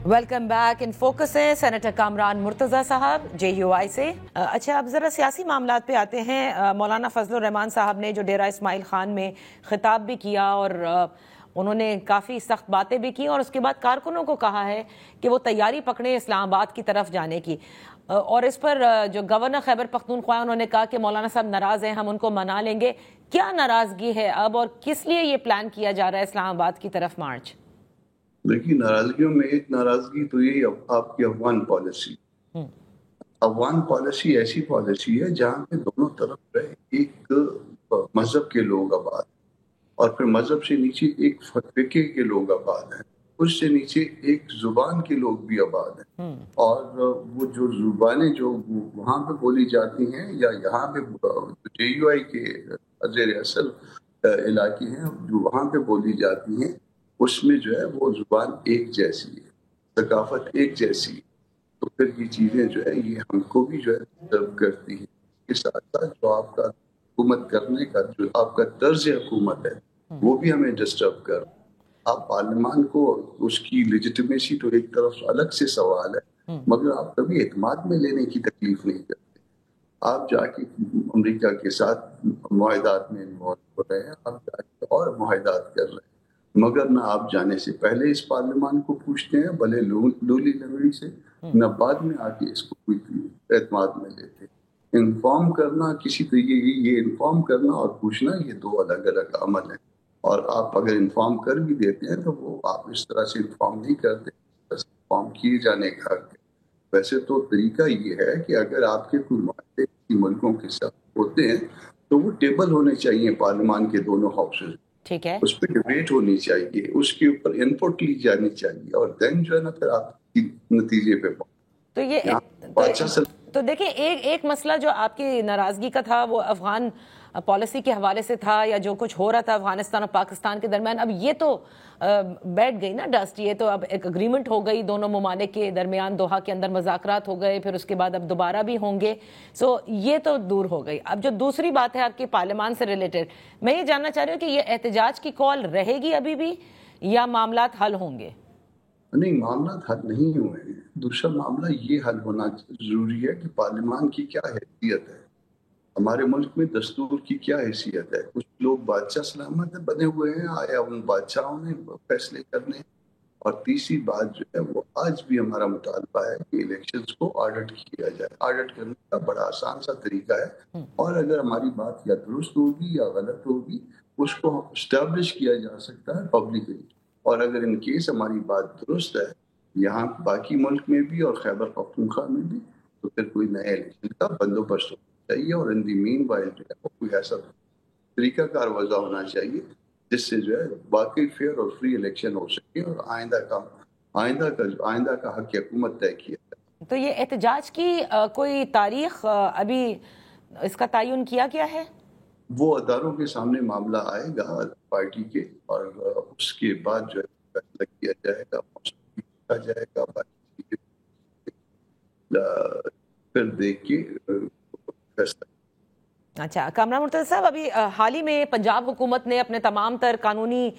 Welcome back. In focus है senator Kamran Murtaza साहब JUI से। अच्छा, अब ज़रा सियासी मामलात पे आते हैं। मौलाना फजलुर रहमान साहब ने जो डेरा इस्माइल खान में खिताब भी किया और उन्होंने काफ़ी सख्त बातें भी की और उसके बाद कारकुनों को कहा है कि वो तैयारी पकड़े इस्लामाबाद की तरफ जाने की। और इस पर जो गवर्नर खैबर पख्तूनख्वा उन्होंने कहा कि मौलाना साहब नाराज़ हैं, हम उनको मना लेंगे। क्या नाराज़गी है अब और किस लिए ये प्लान किया जा रहा है इस्लामाबाद की तरफ मार्च? देखिए, नाराजगियों में एक नाराजगी तो यही आपकी अफगान पॉलिसी। अफगान पॉलिसी ऐसी पॉलिसी है जहाँ पे दोनों तरफ एक मजहब के लोग आबाद और फिर मजहब से नीचे एक फिके के लोग आबाद हैं, उससे नीचे एक जुबान के लोग भी आबाद हैं। और वो जो जुबानें जो वहाँ पे बोली जाती हैं या यहाँ पे JUI के जेर असल इलाके हैं जो वहाँ पे बोली जाती हैं, उसमें जो है वो जुबान एक जैसी है, सकाफत एक जैसी है। तो फिर ये चीज़ें जो है ये हमको भी जो है डिस्टर्ब करती है। इस साथ साथ जो आपका हुकूमत करने का जो आपका तर्ज हुकूमत है वो भी हमें डिस्टर्ब कर। आप पार्लियामान को उसकी लेजिटिमेसी तो एक तरफ अलग से सवाल है, मगर आप कभी एतमाद में लेने की तकलीफ नहीं करते। आप जाके अमेरिका के साथ मुआहदात में इन्वॉल्व हो रहे हैं, आप जाके और मुआहदात कर रहे हैं, मगर ना आप जाने से पहले इस पार्लियामान को पूछते हैं, भले लूली लंगड़ी से, न बाद में आके इसको कोई एतमाद में लेते। इन्फॉर्म करना किसी तरीके की, ये इन्फॉर्म करना और पूछना ये दो अलग अलग अमल है। और आप अगर इन्फॉर्म कर भी देते हैं तो वो आप इस तरह से इन्फॉर्म नहीं करते, बस इन्फॉर्म किए जाने का हक है। वैसे तो तरीका ये है कि अगर आपके कोई मामले किसी मुल्कों के साथ होते हैं तो वो टेबल होने चाहिए पार्लियामान के दोनों हाउसेज, ठीक है, उस पर डिबेट होनी चाहिए, उसके ऊपर इनपुट ली जानी चाहिए और देन जो है ना फिर आप नतीजे पे तो ये तो देखिए एक मसला जो आपकी नाराज़गी का था वो अफगान पॉलिसी के हवाले से था या जो कुछ हो रहा था अफगानिस्तान और पाकिस्तान के दरमियान। अब ये तो बैठ गई ना डस्ट, ये तो अब एक अग्रीमेंट हो गई दोनों ममालिक के दरमियान, दोहा के अंदर मुज़ाकरात हो गए, फिर उसके बाद अब दोबारा भी होंगे। सो ये तो दूर हो गई। अब जो दूसरी बात है आपकी पार्लियामान से रिलेटेड, मैं ये जानना चाह रही हूँ कि ये एहतजाज की कॉल रहेगी अभी भी या मामलात हल होंगे? नहीं, मामला हल नहीं हुए हैं। दूसरा मामला ये हल होना जरूरी है कि पार्लियामान की क्या हैसियत है, हमारे मुल्क में दस्तूर की क्या हैसियत है। कुछ लोग बादशाह सलामत बने हुए हैं, आया उन बादशाहों ने फैसले करने। और तीसरी बात जो है वो आज भी हमारा मुतालबा है कि इलेक्शंस को ऑडिट किया जाए। ऑडिट करने का बड़ा आसान सा तरीका है और अगर हमारी बात या दुरुस्त होगी या गलत होगी उसको स्टैब्लिश किया जा सकता है पब्लिकली। और अगर इन केस हमारी बात दुरुस्त है यहाँ बाकी मुल्क में भी और खैबर पख्तूनख्वा में भी, तो फिर कोई नए इलेक्शन का बंदोबस्त होना चाहिए और इन दी मीन वाइल जो है कोई ऐसा तरीकाकार वजह होना चाहिए जिससे जो है वाकई फेयर और फ्री इलेक्शन हो सके और आइंदा का हक हुकूमत तय किया जाए। तो ये एहतजाज की कोई तारीख अभी इसका तयन किया गया है? वो अदारों के सामने मामला आएगा पार्टी के और उसके बाद जो है फैसला किया जाएगा, देखा जाएगा, बाकी फिर देख के फैसला। अच्छा, कामरान मुर्तज़ा साहब, अभी हाल ही में पंजाब हुकूमत ने अपने तमाम तर कानूनी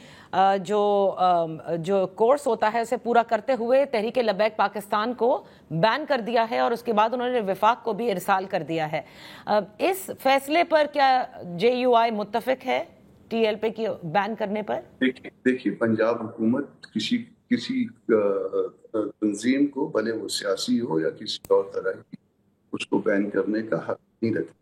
जो कोर्स होता है उसे पूरा करते हुए तहरीक लबैक पाकिस्तान को बैन कर दिया है और उसके बाद उन्होंने विफाक को भी इरसाल कर दिया है। इस फैसले पर क्या JUI मुत्तफिक है TLP की बैन करने पर? देखिए, पंजाब हुकूमत किसी तंजीम को, भले वो सियासी हो या किसी और तरह की, उसको बैन करने का हक नहीं रखती।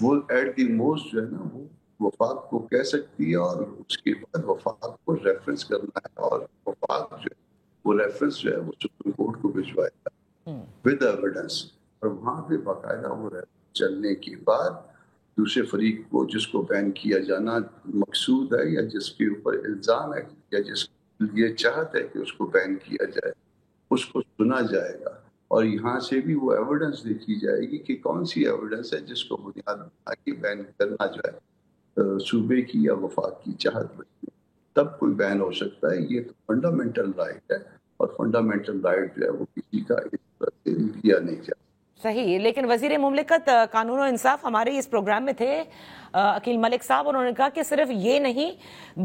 वो एट दी मोस्ट जो है ना वो वफाक को कह सकती है और उसके बाद वफाक को रेफरेंस करना है और वफाक जो है वो रेफरेंस जो है वो सुप्रीम कोर्ट को भिजवाएगा विद एविडेंस। और वहाँ पे बाकायदा वो चलने के बाद दूसरे फरीक को जिसको बैन किया जाना मकसूद है या जिसके ऊपर इल्ज़ाम है या जिस ये चाहत है कि उसको बैन किया जाए उसको सुना जाएगा और यहाँ से भी वो एविडेंस देखी जाएगी कि कौन सी एविडेंस है जिसको बुनियाद बना के बैन करना जो है सूबे की या वफाक की चाहत बनी, तब कोई बैन हो सकता है। ये तो फंडामेंटल राइट है और फंडामेंटल राइट जो है वो किसी का इस तरह से लिया नहीं जाता। صحیح. لیکن وزیر مملکت قانون و انصاف ہمارے اس پروگرام میں تھے عقیل ملک صاحب, انہوں نے کہا کہ صرف یہ نہیں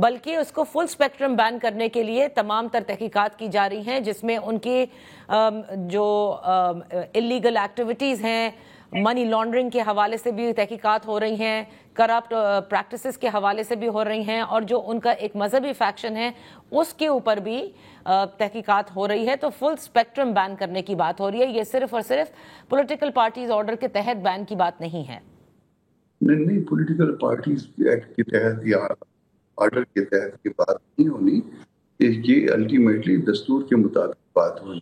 بلکہ اس کو فل سپیکٹرم بین کرنے کے لیے تمام تر تحقیقات کی جا رہی ہیں, جس میں ان کی جو اللیگل ایکٹیویٹیز ہیں, منی لانڈرنگ کے حوالے سے بھی تحقیقات ہو رہی ہیں, کرپٹ پریکٹسز کے حوالے سے بھی ہو رہی ہیں, اور جو ان کا ایک مذہبی فیکشن ہے اس کے اوپر بھی تحقیقات ہو رہی ہے. تو فل سپیکٹرم بین کرنے کی بات ہو رہی ہے, یہ صرف اور صرف پولیٹیکل پارٹیز آرڈر کے تحت بین کی بات نہیں ہے. نہیں, پولیٹیکل پارٹیز ایکٹ کے تحت یا آرڈر کے تحت کی بات نہیں ہونی, یہ الٹیمیٹلی دستور کے مطابق بات ہونی.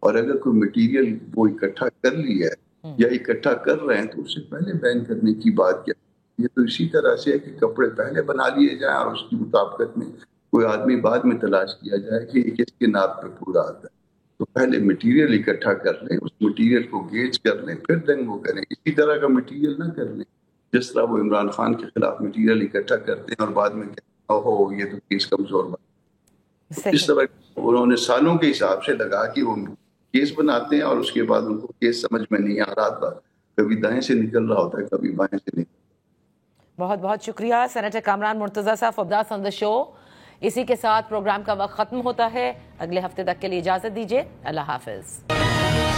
اور اگر کوئی مٹیریل وہ اکٹھا کر لی ہے یا اکٹھا کر رہے ہیں تو اس سے پہلے بین کرنے کی بات کیا. یہ تو اسی طرح سے ہے کہ کپڑے پہلے بنا لیے جائیں اور اس کی مطابقت میں کوئی آدمی بعد میں تلاش کیا جائے کہ یہ کس کے ناپ پہ پورا آتا ہے. تو پہلے مٹیریل اکٹھا کر لیں, اس مٹیریل کو گیج کر لیں, پھر دیں وہ کریں. اسی طرح کا مٹیریل نہ کر لیں جس طرح وہ عمران خان کے خلاف مٹیریل اکٹھا کرتے ہیں اور بعد میں اوہو یہ تو کیس کمزور بنا. اس طرح انہوں نے سالوں کے حساب سے لگا کہ وہ کیس بناتے ہیں اور اس کے بعد ان کو کیس سمجھ میں نہیں آ رہا تھا, کبھی دائیں سے نکل رہا ہوتا ہے کبھی بائیں سے نکل. بہت بہت شکریہ سینیٹر کامران مرتضیٰ صاحب فار بیئنگ آن دی شو. اسی کے ساتھ پروگرام کا وقت ختم ہوتا ہے. اگلے ہفتے تک کے لیے اجازت دیجیے. اللہ حافظ.